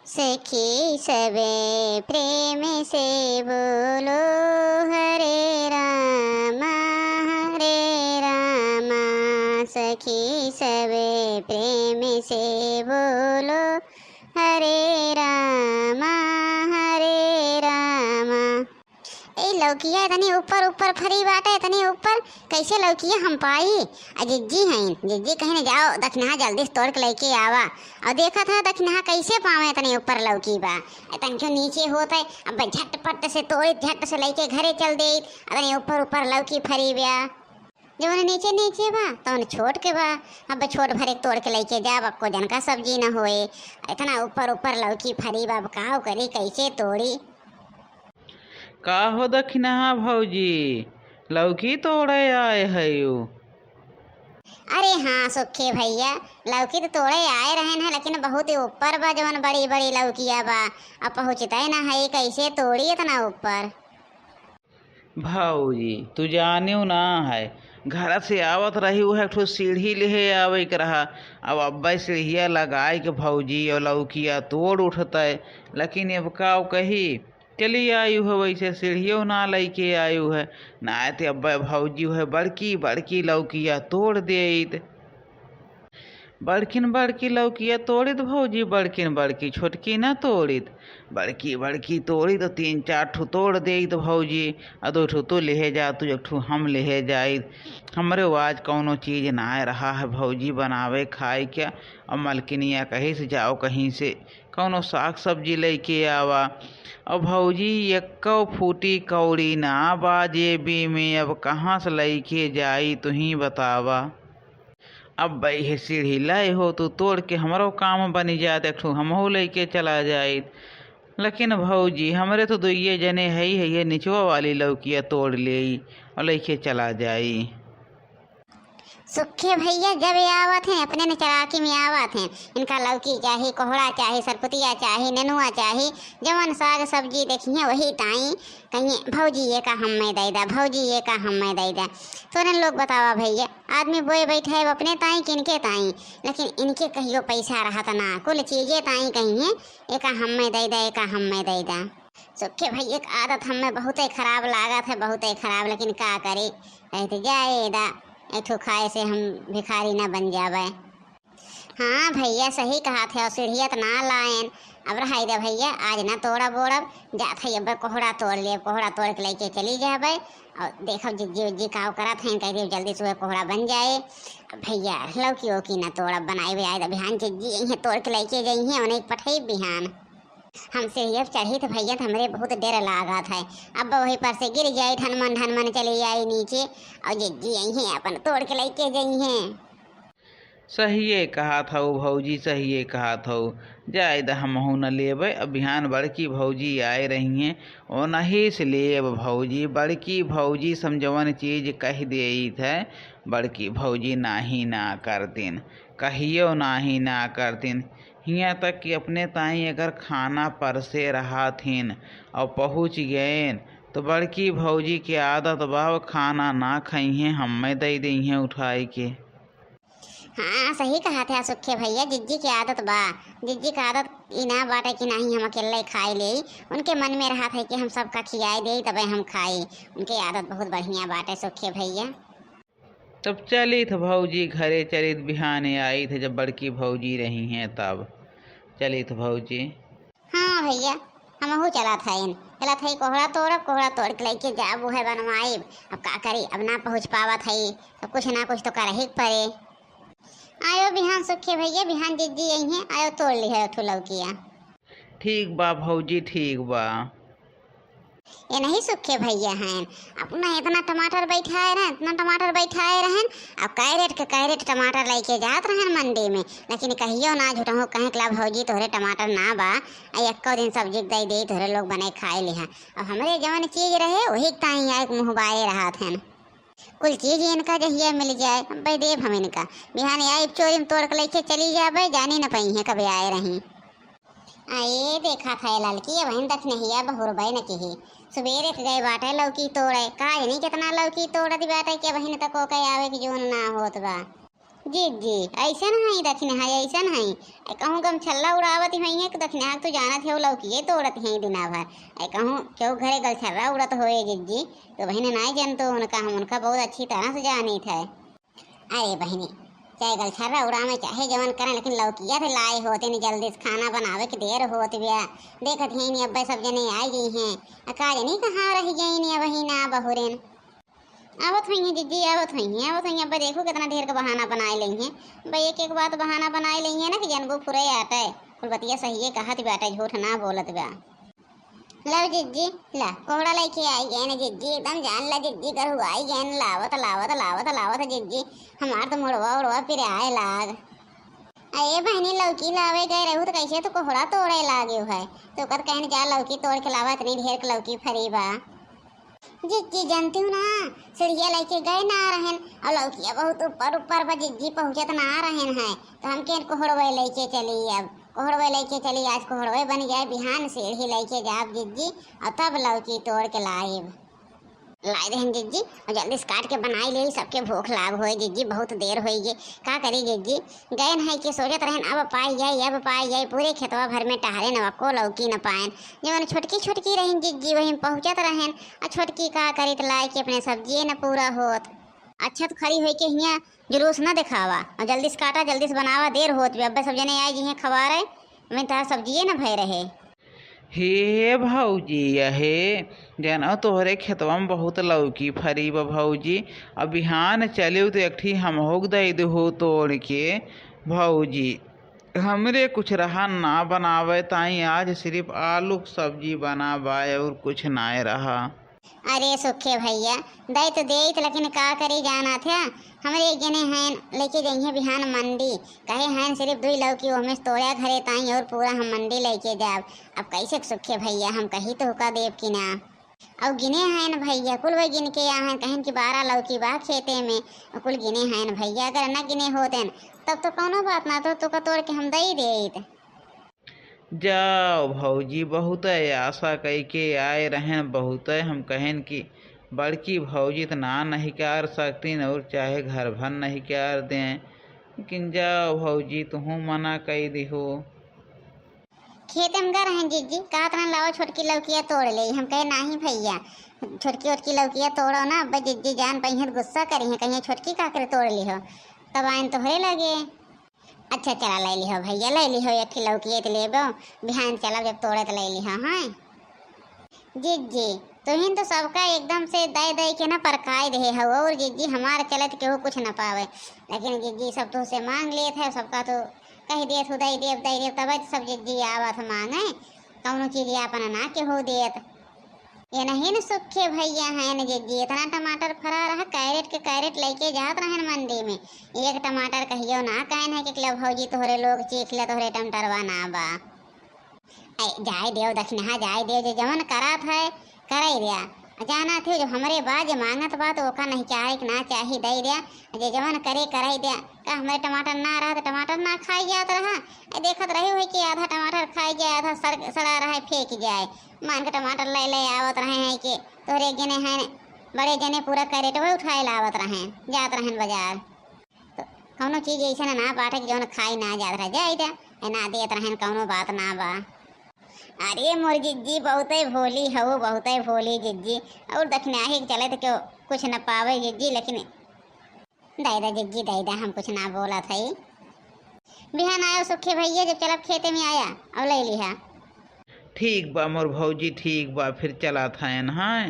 सखी सबे प्रेम से बोलो हरे रामा हरे रामा। सखी सबे प्रेम से बोलो हरे रामा हरे रामा। ए लौकिया तनी ऊपर ऊपर फरी बाटे, तनी ऊपर कैसे लौकिया हम पाई। जिज्जी हैं, जिज्जी कहीं न जाओ दखनहा जल्दी से तोड़ के लेके आवा। और देखा था दखनहा कैसे पावे तनी ऊपर लौकी बा। तन क्यों नीचे होता अब झटपट से तोड़ी झट से लेके घरे चल दे। तनी ऊपर ऊपर लौकी फरी बा जो नीचे नीचे बा तो छोट के बा। अब छोट भरे तोड़ के लेके जा बक्को जन का सब्जी न होए। इतना ऊपर ऊपर लौकी फरी बा, काव करी कैसे तोड़ी। का हो दखिनहा भौजी, लौकी तोड़े आए है यू? अरे हाँ सुखे भैया, लौकी तो तोड़े आए रहे हैं, लेकिन बहुत ही ऊपर बा जवन बड़ी बड़ी लौकिया बा। अब पहुँचता ना है, कैसे तोड़ी इतना ऊपर। भौजी तू जानियो ना है, घर से आवत रही है एक सीढ़ी ले आवे के रहा। अब अब्बा सीढ़िया लगाए के भौजी और लौकिया तोड़ उठता है। लेकिन अब का कही चली आयु है, वैसे सीढ़ियों ना लेके आयु है ना। तो अब्बा भौजी है बड़की बड़की लौकिया तोड़ देत। बड़किन बड़की लौकिया तोड़ित भौजी, बड़किन बड़की छोटकी ना तोड़ित। बड़की बड़की तोड़ी तो 3-4 ठो तोड़ दे तो भौजी। आ 2 ठो तो ले जा, तू 1 ठो हम ले जाए। हमरे आज कौनो चीज़ ना रहा है भौजी बनावे खाए क्या। अब मलकिनिया कहीं से जाओ, कहीं से कौनो साग सब्जी लेके आवा। अब भौजी एक्को फूटी कौड़ी ना बाजेबी में, अब कहाँ से लेके जाई तू ही बतावा। अब भाई सीढ़ी लाए हो तो तोड़ के हमारो काम बनी जात, एक ठो हमहू लेके चला जाए। लेकिन भौजी हमरे तो 2 जने है ही है, ये निचवा वाली लौकिया तोड़ ले और लेके चला जाई। सुखे भैया जब आवत हैं अपने ने चलाकी में आवत हैं। इनका लौकी चाही, कोहड़ा चाही, सरपुतिया चाही, नेनुआ चाही, जवन साग सब्जी देखिए वही टाई। कहीं भौजी ये का हम में दे दा, भौजी ये का हम में दे दा। तो ने लोग बतावा भैया, आदमी बोए बैठे है अपने ताई कि इनके ताई, लेकिन इनके कहियो पैसा रहा था ना, कुल चीज़ें ताई कहिए एक हम में दे दा, एक हम में दे दा। सुखे भैया एक आदत हमें बहुत ही खराब लागत है, बहुत ही खराब, लेकिन का करे कहते जाए दा एठो खाए से हम भिखारी ना बन जावे। हाँ भैया सही कहा थे, और सीढ़िया तो ना लाएन। अब रहा दे भैया, आज ना तोड़ा बोड़ब जात है, अब कोहड़ा तोड़ लिए, कोहड़ा तोड़ के लेके चली जावे। और देखो जिज्जी उज्जी काव करत हैं, कह रही जल्दी से कोहड़ा बन जाए। भैया लौकी ओकी ना तोड़ब बनाए आए बिहान जिज्जी यहीं तोड़ के लेके जाइए, उन्हें पठे बिहान। हमसे ये चढ़ी तो भैया तो हमरे बहुत डर लागत है। अब वहीं पर से गिर जाए, ढनमन चली आई नीचे, और जिज्जी यहीं अपन तोड़ के लेके जाइए। सहिए कहा था वो भौजी, सहिए कहा था वो। जाए द हमहू न लेबै। अब बिहान बड़की भौजी आए रही हैं और नहीं से लेब भौजी। बड़की भौजी समझवन चीज़ कह देत है, बड़की भौजी नाही ना करतीन, कहियो नाही ना करतीन। हियाँ तक कि अपने ताई अगर खाना परसे रहा थीन और पहुँच गए तो बड़की भौजी के आदत बा खाना ना खाई हैं, हमें दे दी हैं उठाई के। हाँ सही कहा था सुखे भैया, जिज्जी की आदत बा। जिज्जी का आदत इना बाटे कि नहीं हम अकेले खाए ले, उनके मन में रहा था कि हम सबका खियाए दे तब हम खाए। उनकी आदत बहुत बढ़िया बाटे सुखे भैया। तब चली थ भौजी घरे, चली बिहाने आई थे जब बड़की भौजी रही हैं तब चली थ भौजी। हाँ भैया हमहू चला था कोहड़ा तोड़ के लेके जाबू है बनवाई। अब का करी, अब ना पहुँच पावत है तो कुछ ना कुछ तो कर ही पड़े। आयो बिहान सुखे भैया, बिहान जिज्जी यही है, आयो तोड़ ली है ठो लौकिया। ठीक बा भौजी ठीक बा। ये नहीं सुखे भैया हैं, अपना इतना टमाटर बैठाए रहें, इतना टमाटर बैठाए रहें। अब कैरेट टमाटर लेके जात रहें मंडी में, लेकिन कहियो ना झूठो कहें कि भौजी तोहरे टमाटर ना बा, एको दिन सब्जी दे दे तोहरे लोग बने खाए लिहा। अब हमारे जवन चीज रहे वही ताई आए मुँह बाए रहा थे। कुल चीज इनका जहिया मिल जाए भाई देव हम इनका। बिहान आई चोरी में तोड़ के लेके चली जा भाई, जानी न पाई है कभी आए रही। आए देखा था लड़की वहीं तक नहीं है बहुर भाई न कही सवेरे के गए बाटे लौकी तोड़े, काज नहीं कितना लौकी तोड़ दी बाटे के बहन तक को कह आवे कि जोन ना होत बा। जी ऐसन है दक्षिण है ऐसन है कहूँ गम छल्ला उड़ावत ही है दक्षिण तो जानत है लौकी तोड़त है दिना भर कहूँ क्यों घरे गल छर्रा उड़त होए जी तो बहने नहीं जानतो उनका हम उनका बहुत अच्छी तरह से जानी थे। अरे बहनी चाहे गल छर्रा उड़ावे चाहे जवन करें लेकिन लौकिया थे लाए होते नहीं जल्दी से खाना बनावे के देर होत बिया देखत है नहीं अब सब जने आई गई हैं अकाज नहीं कहाँ रह गई नहीं वही ना बहुरेन आवत हुई हैं जीजी आवत हुई हैं अब देखो कितना ढेर का बहाना बनाए ली हैं भाई एक बात बहाना बनाए ली है ना कि जनबो फुरे आटे कुल बतिया सही है कहत बाटे झूठ ना बोलत बा। लो जीजी ला कोहड़ा लेके आई गए ना जीजी एकदम जान ला जीजी कर हुआ आई गए लावत जीजी हमार तो मुड़वा उड़वा फिर आए लाग अरे बहनी लौकी लावे गए रहू तो कैसे तो कोहड़ा तोड़े लागे है तो कर कहने जा लौकी तोड़ के लावा इतनी ढेर के लौकी फरी बा। जिज्जी जानती हूँ ना सीढ़िया लेके गए ना रहन और लौकिया बहुत ऊपर पर जिज्जी पहुँचत ना रहन है तो हम के कोहड़वे लेके चली अब कोहड़वे लेके चली आज कोहड़वे बन जाए बिहान सीढ़ी लेके जाब जिज्जी और तब लौकी तोड़ के लाई रहन जिज्जी और जल्दी से काट के बनाई ले सबके भूख लाग होए जिज्जी बहुत देर होगी का करी जिज्जी गए है कि सोचत रहन अब पाई जाए पूरे खेतवा भर में टहरे न को लौकी न पाएन जवन छोटकी रहन जिज्जी वही पहुँचत रहन और छोटकी का करी तो लाई के अपने सब्जी न पूरा होत अच्छा तो खड़ी होई के हियाँ जुलूस न दिखावा और जल्दी से काटा जल्दी से बनावा देर होत अब सब जने आई जी खबा रहे वही तार सब्जिए न भय रहे। हे भौजी यहे जानो तोहरे खेतवा में बहुत लौकी फरी बा भौजी अब बिहान चलियो तो एकठी हमहोक दई दहो तोड़ के भौजी हमरे कुछ रहा ना बनावे ताई आज सिर्फ आलू की सब्जी बनावाए और कुछ ना रहा। अरे सुखे भैया दई तो दे लेकिन का करी जाना था हमारे एक जने हैं लेके जाइए बिहान मंडी कहे हैं सिर्फ 2 लौकी हमें तोड़ा घरे ताई और पूरा हम मंडी लेके जाब अब कैसे सुखे भैया हम कही तो हुका देव कि ना अब गिने हैं न भैया कुल वही गिन के यहाँ कहें कि 12 लौकी बा खेते में कुल गिने हैं न भैया अगर न गिने होते तब तो कोनो बात ना तो का तोड़ के हम दई देत। जाओ भौजी बहुत आशा कई के आए रहें बहुत हम कहें कि बड़की भौजी तो ना नहीं कर सकती और चाहे घर भर नहीं कर दें लेकिन जाओ भौजी तुम मना कई दिहो। खेत में गए हैं जीजी कहा तना लाओ छोटकी लौकिया तोड़ ले हम कहे नहीं भैया छोटकी लौकिया तोड़ो ना अब जीजी जान पही गुस्सा करी है कहीं छोटकी का कर तोड़ ली हो तब आइन तो हो लगे। अच्छा चला ले लिहो भैया ले लिहो एक लौकी तो लेबो बिहान चला जब तोड़े तो ले लिहो। हाँ जीजी तुहिन तो सबका एकदम से दे के ना परकाई दे हो और जीजी हमारे चलत केहू कुछ न पावे लेकिन जीजी सब तो से मांग लिए थे सबका तो कही देत हो दई देव तब सब जीजी आवत मांगे कौनो चीज अपन ना केहू देत ये नहीं न सुखे भैया है न जीजी इतना टमाटर फरा रहा कैरेट के कैरेट लेके जात रहन मंडी में एक टमाटर कहियो ना कहन है कि भौजी तोहरे लोग चीख ले तोहरे टमाटरवा ना बा जाए देव दक्षिणा जाए देव जो जमन करात है कराई दिया जाना थे जो हमारे बाज मांगत बा तो ओका नहीं चाहे कि ना चाही दई दिया जो जमन करे कराई दिया का हमारे टमाटर ना रहा तो टमाटर ना खाई जात रहा देखत रहे हुए कि आधा टमाटर खाई जाए आधा सड़ा रहा फेंक जाए मान के टमाटर ले आवत रहे हैं कि तोरे जने हैं बड़े जने पूरा कैरेट वही उठाए लावत रहे जात रहें बाजार तो कौनो चीज़ ऐसा ना बाटे कि जो खाई ना जात रहे जाए दिया ना देत रहें कौनो बात ना बा। अरे मोर जिज्जी बहुत भोली हो बहुत भोली जिज्जी और दक्षिणा ही चले तो क्यों कुछ न पावे जिज्जी लेकिन दादा जिज्जी दादा हम कुछ ना बोला था बिहान आयो सुखे भैया जब चलब खेते में आया और ले लिया। ठीक बा मोर भौजी ठीक बा फिर चला था। हाँ